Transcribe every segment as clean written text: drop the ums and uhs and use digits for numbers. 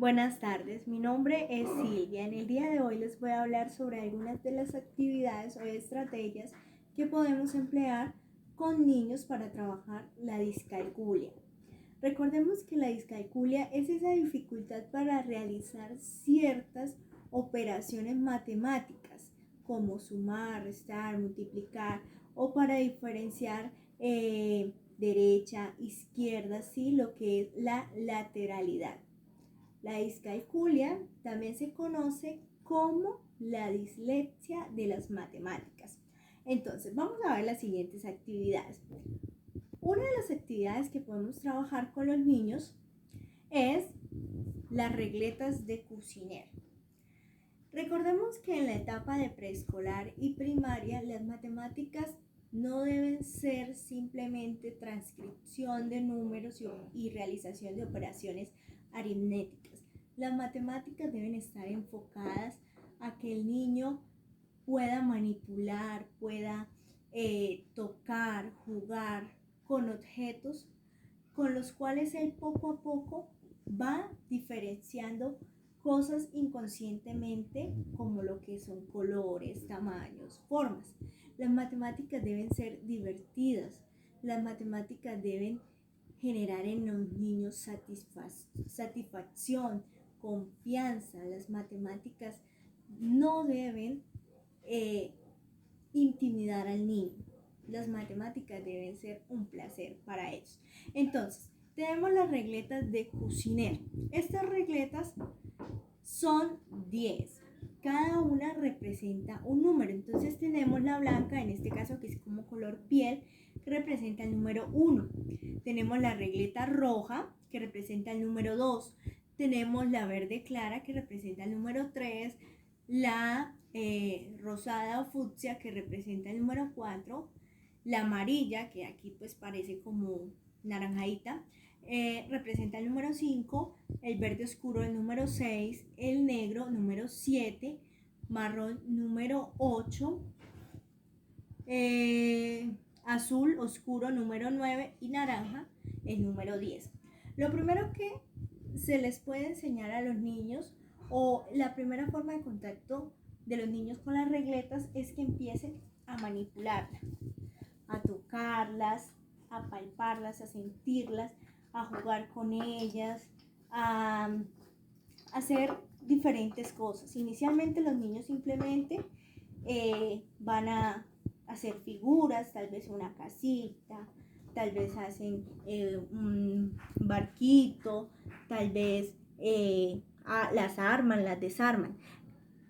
Buenas tardes, mi nombre es Silvia. En el día de hoy les voy a hablar sobre algunas de las actividades o estrategias que podemos emplear con niños para trabajar la discalculia. Recordemos que la discalculia es esa dificultad para realizar ciertas operaciones matemáticas como sumar, restar, multiplicar o para diferenciar derecha, izquierda, ¿sí? Lo que es la lateralidad. La discalculia también se conoce como la dislexia de las matemáticas. Entonces, vamos a ver las siguientes actividades. Una de las actividades que podemos trabajar con los niños es las regletas de Cucinero. Recordemos que en la etapa de preescolar y primaria las matemáticas no deben ser simplemente transcripción de números y realización de operaciones aritméticas. Las matemáticas deben estar enfocadas a que el niño pueda manipular, pueda tocar, jugar con objetos con los cuales él poco a poco va diferenciando cosas inconscientemente como lo que son colores, tamaños, formas. Las matemáticas deben ser divertidas, las matemáticas deben generar en los niños satisfacción, confianza. Las matemáticas no deben intimidar al niño. Las matemáticas deben ser un placer para ellos. Entonces, tenemos las regletas de Cucinero. Estas regletas son 10. Cada una representa un número. Entonces tenemos la blanca, en este caso que es como color piel, que representa el número 1. Tenemos la regleta roja, que representa el número 2. Tenemos la verde clara, que representa el número 3. La rosada o fucsia, que representa el número 4. La amarilla, que aquí pues parece como naranjadita, representa el número 5, el verde oscuro el número 6, el negro número 7, marrón número 8, azul oscuro número 9 y naranja el número 10. Lo primero que se les puede enseñar a los niños, o la primera forma de contacto de los niños con las regletas, es que empiecen a manipularlas, a tocarlas, a palparlas, a sentirlas, a jugar con ellas, a hacer diferentes cosas. Inicialmente los niños simplemente van a hacer figuras, tal vez una casita, tal vez hacen un barquito, tal vez las arman, las desarman.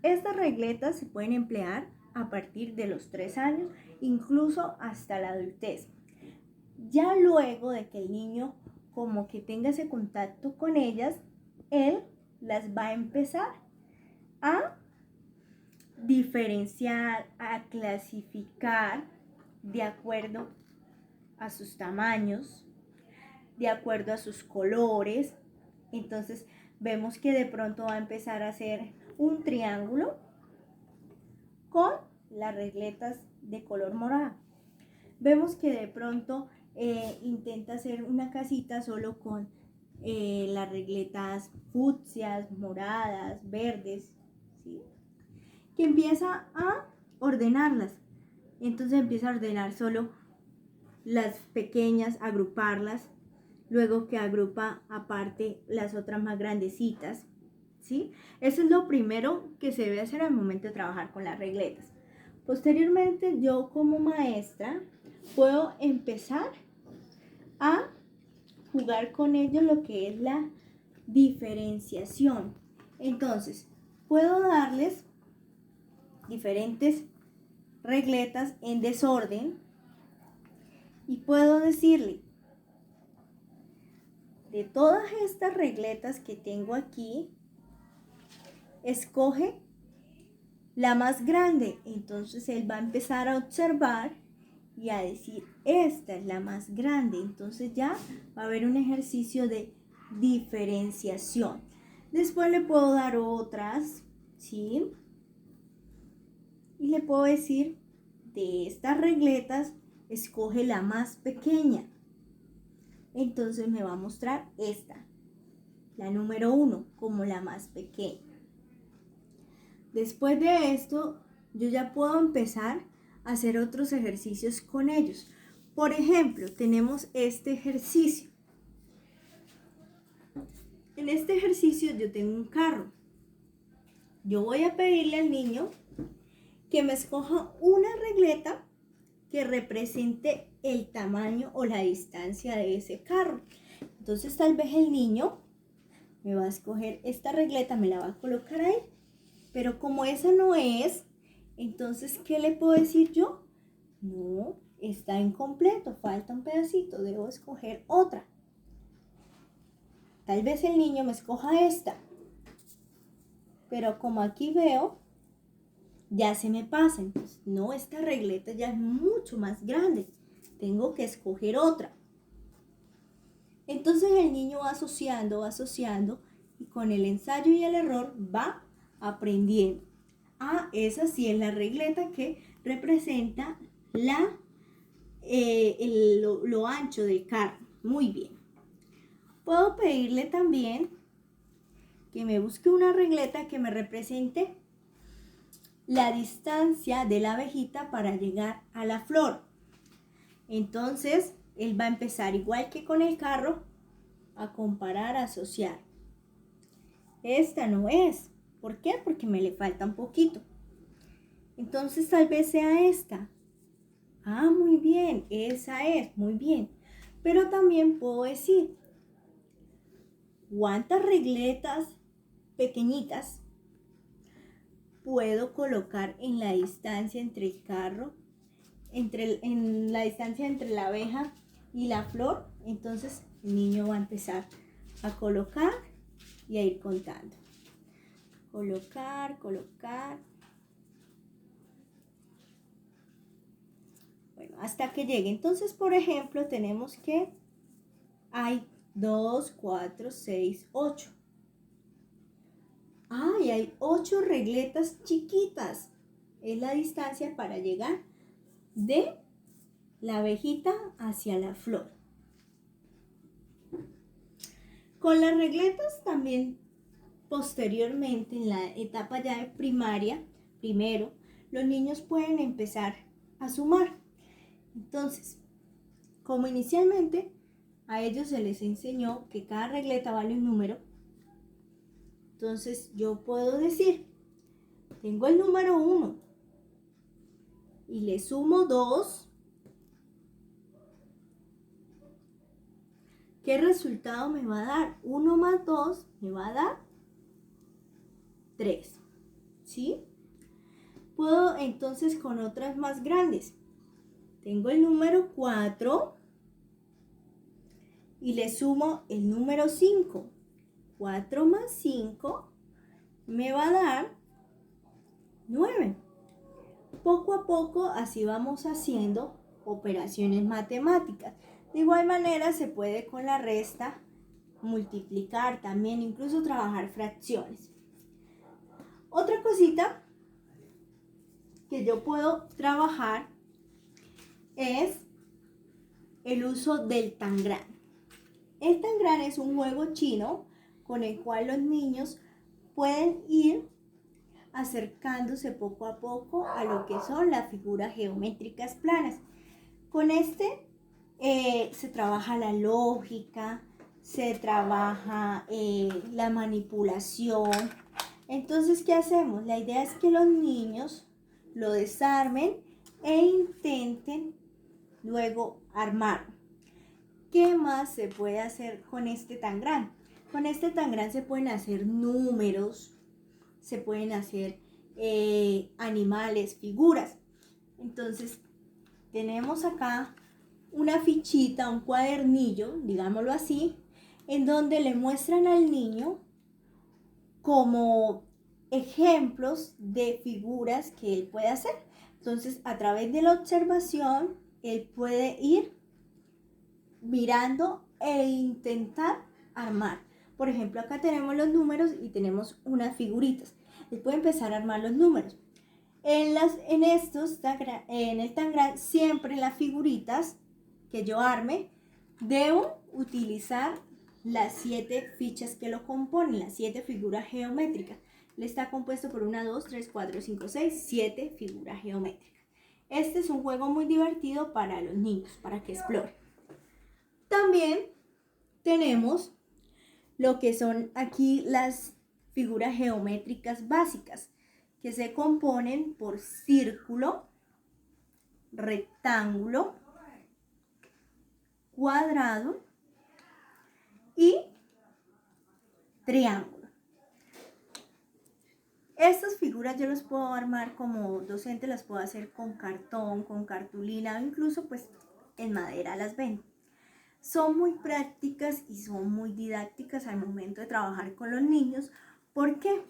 Estas regletas se pueden emplear a partir de los 3 años, incluso hasta la adultez. Ya luego de que el niño como que tenga ese contacto con ellas, él las va a empezar a diferenciar, a clasificar de acuerdo a sus tamaños, de acuerdo a sus colores. Entonces vemos que de pronto va a empezar a hacer un triángulo con las regletas de color morado. Vemos que de pronto intenta hacer una casita solo con las regletas fucsias, moradas, verdes, ¿sí? Que empieza a ordenarlas. Entonces empieza a ordenar solo las pequeñas, agruparlas, luego que agrupa aparte las otras más grandecitas, ¿sí? Eso es lo primero que se debe hacer al momento de trabajar con las regletas. Posteriormente, yo como maestra puedo empezar a jugar con ellos lo que es la diferenciación. Entonces, puedo darles diferentes regletas en desorden y puedo decirle, de todas estas regletas que tengo aquí, escoge la más grande. Entonces él va a empezar a observar y a decir, esta es la más grande. Entonces ya va a haber un ejercicio de diferenciación. Después le puedo dar otras, ¿sí? Y le puedo decir, de estas regletas, escoge la más pequeña. Entonces me va a mostrar esta. la número 1, como la más pequeña. Después de esto, yo ya puedo empezar a hacer otros ejercicios con ellos. Por ejemplo, tenemos este ejercicio. En este ejercicio yo tengo un carro. Yo voy a pedirle al niño que me escoja una regleta que represente el tamaño o la distancia de ese carro. Entonces tal vez el niño me va a escoger esta regleta, me la va a colocar ahí. Pero como esa no es, entonces, ¿qué le puedo decir yo? No, está incompleto, falta un pedacito, debo escoger otra. Tal vez el niño me escoja esta, pero como aquí veo, ya se me pasa. Entonces, no, esta regleta ya es mucho más grande, tengo que escoger otra. Entonces el niño va asociando y con el ensayo y el error va aprendiendo. Ah, esa sí es la regleta que representa lo ancho del carro. Muy bien. Puedo pedirle también que me busque una regleta que me represente la distancia de la abejita para llegar a la flor. Entonces, él va a empezar igual que con el carro a comparar, a asociar. Esta no es. ¿Por qué? Porque me le falta un poquito. Entonces tal vez sea esta. Ah, muy bien, esa es, muy bien. Pero también puedo decir, ¿cuántas regletas pequeñitas puedo colocar en la distancia entre el carro, en la distancia entre la abeja y la flor? Entonces el niño va a empezar a colocar y a ir contando. Colocar. Bueno, hasta que llegue. Entonces, por ejemplo, tenemos que hay 2, 4, 6, 8. Y hay 8 regletas chiquitas. Es la distancia para llegar de la abejita hacia la flor. Con las regletas también posteriormente, en la etapa ya de primaria, primero, los niños pueden empezar a sumar. Entonces, como inicialmente a ellos se les enseñó que cada regleta vale un número, entonces yo puedo decir, tengo el número 1 y le sumo 2. ¿Qué resultado me va a dar? 1 más 2 me va a dar 3. ¿Sí? Puedo entonces con otras más grandes. Tengo el número 4 y le sumo el número 5. 4 más 5 me va a dar 9. Poco a poco así vamos haciendo operaciones matemáticas. De igual manera se puede con la resta multiplicar también, incluso trabajar fracciones. Otra cosita que yo puedo trabajar es el uso del tangram. El tangram es un juego chino con el cual los niños pueden ir acercándose poco a poco a lo que son las figuras geométricas planas. Con este se trabaja la lógica, se trabaja la manipulación. Entonces, ¿qué hacemos? La idea es que los niños lo desarmen e intenten luego armar. ¿Qué más se puede hacer con este tangram? Con este tangram se pueden hacer números, se pueden hacer animales, figuras. Entonces, tenemos acá una fichita, un cuadernillo, digámoslo así, en donde le muestran al niño como ejemplos de figuras que él puede hacer. Entonces, a través de la observación, él puede ir mirando e intentar armar. Por ejemplo, acá tenemos los números y tenemos unas figuritas. Él puede empezar a armar los números. En el tangram, siempre las figuritas que yo arme, debo utilizar las 7 fichas que lo componen, las 7 figuras geométricas. Él está compuesto por 1, 2, 3, 4, 5, 6, 7 figuras geométricas. Este es un juego muy divertido para los niños, para que exploren. También tenemos lo que son aquí las figuras geométricas básicas, que se componen por círculo, rectángulo, cuadrado y triángulo. Estas figuras yo las puedo armar como docente, las puedo hacer con cartón, con cartulina, o incluso pues en madera las ven. Son muy prácticas y son muy didácticas al momento de trabajar con los niños. ¿Por qué?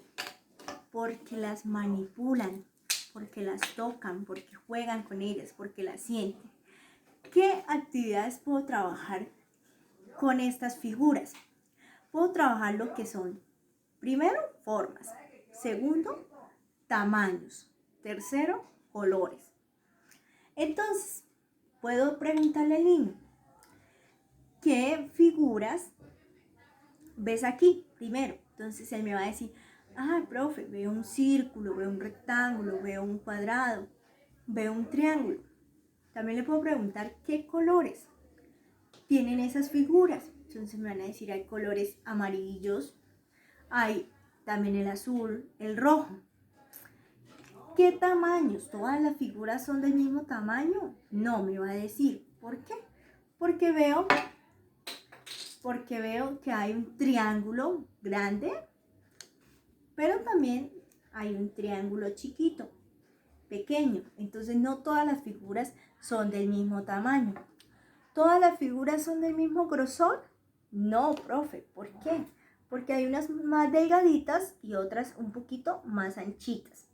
Porque las manipulan, porque las tocan, porque juegan con ellas, porque las sienten. ¿Qué actividades puedo trabajar con estas figuras? Puedo trabajar lo que son, primero, formas, segundo, tamaños, tercero, colores. Entonces, puedo preguntarle al niño, ¿qué figuras ves aquí? Primero, entonces él me va a decir, profe, veo un círculo, veo un rectángulo, veo un cuadrado, veo un triángulo. También le puedo preguntar qué colores tienen esas figuras. Entonces me van a decir, hay colores amarillos, hay también el azul, el rojo. ¿Qué tamaños? ¿Todas las figuras son del mismo tamaño? No, me va a decir. ¿Por qué? Porque veo que hay un triángulo grande, pero también hay un triángulo chiquito, pequeño. Entonces no todas las figuras son del mismo tamaño. ¿Todas las figuras son del mismo grosor? No, profe. ¿Por qué? Porque hay unas más delgaditas y otras un poquito más anchitas.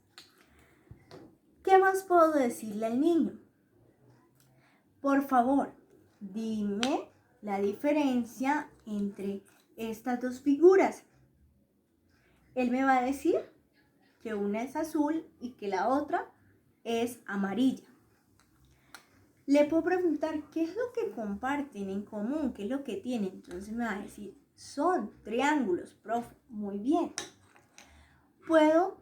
¿Qué más puedo decirle al niño? Por favor, dime la diferencia entre estas dos figuras. Él me va a decir que una es azul y que la otra es amarilla. Le puedo preguntar qué es lo que comparten en común, qué es lo que tienen. Entonces me va a decir, son triángulos, profe. Muy bien. Puedo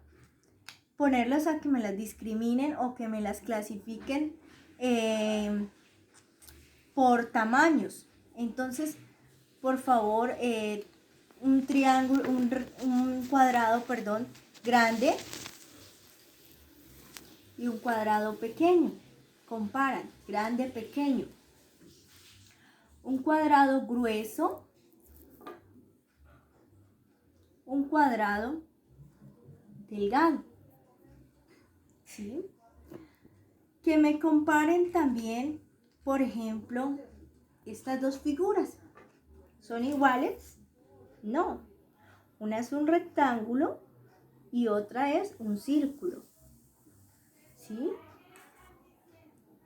ponerlas a que me las discriminen o que me las clasifiquen por tamaños. Entonces, por favor, un triángulo, un cuadrado, grande y un cuadrado pequeño. Comparan, grande, pequeño. Un cuadrado grueso, un cuadrado delgado. ¿Sí? Que me comparen también, por ejemplo, estas dos figuras. ¿Son iguales? No. Una es un rectángulo y otra es un círculo. ¿Sí?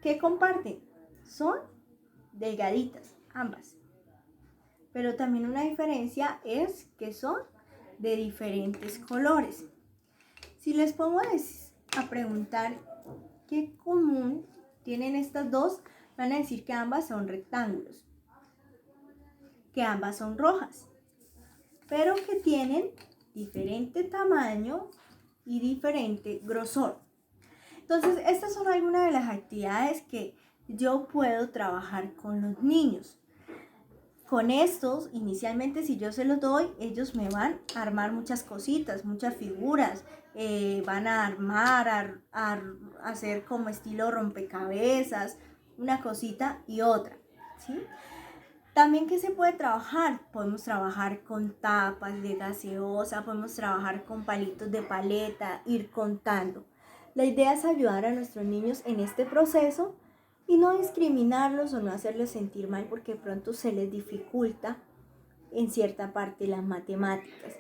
¿Qué comparten? Son delgaditas, ambas. Pero también una diferencia es que son de diferentes colores. Si les pongo a preguntar qué común tienen estas dos, van a decir que ambas son rectángulos, que ambas son rojas, pero que tienen diferente tamaño y diferente grosor. Entonces, estas son algunas de las actividades que yo puedo trabajar con los niños. Con estos, inicialmente, si yo se los doy, ellos me van a armar muchas cositas, muchas figuras, van a armar, a hacer como estilo rompecabezas, una cosita y otra, ¿sí? También, ¿qué se puede trabajar? Podemos trabajar con tapas de gaseosa, podemos trabajar con palitos de paleta, ir contando. La idea es ayudar a nuestros niños en este proceso y no discriminarlos o no hacerles sentir mal porque de pronto se les dificulta en cierta parte las matemáticas.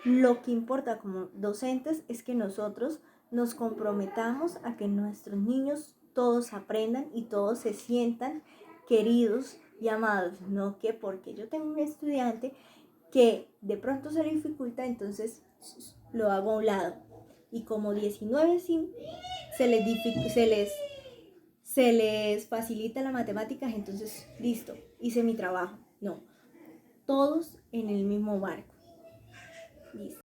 Lo que importa como docentes es que nosotros nos comprometamos a que nuestros niños todos aprendan y todos se sientan queridos y amados, no que porque yo tengo un estudiante que de pronto se le dificulta, entonces lo hago a un lado. Y como 19 sí, se les facilita la matemática, entonces listo, hice mi trabajo. No, todos en el mismo barco. Listo.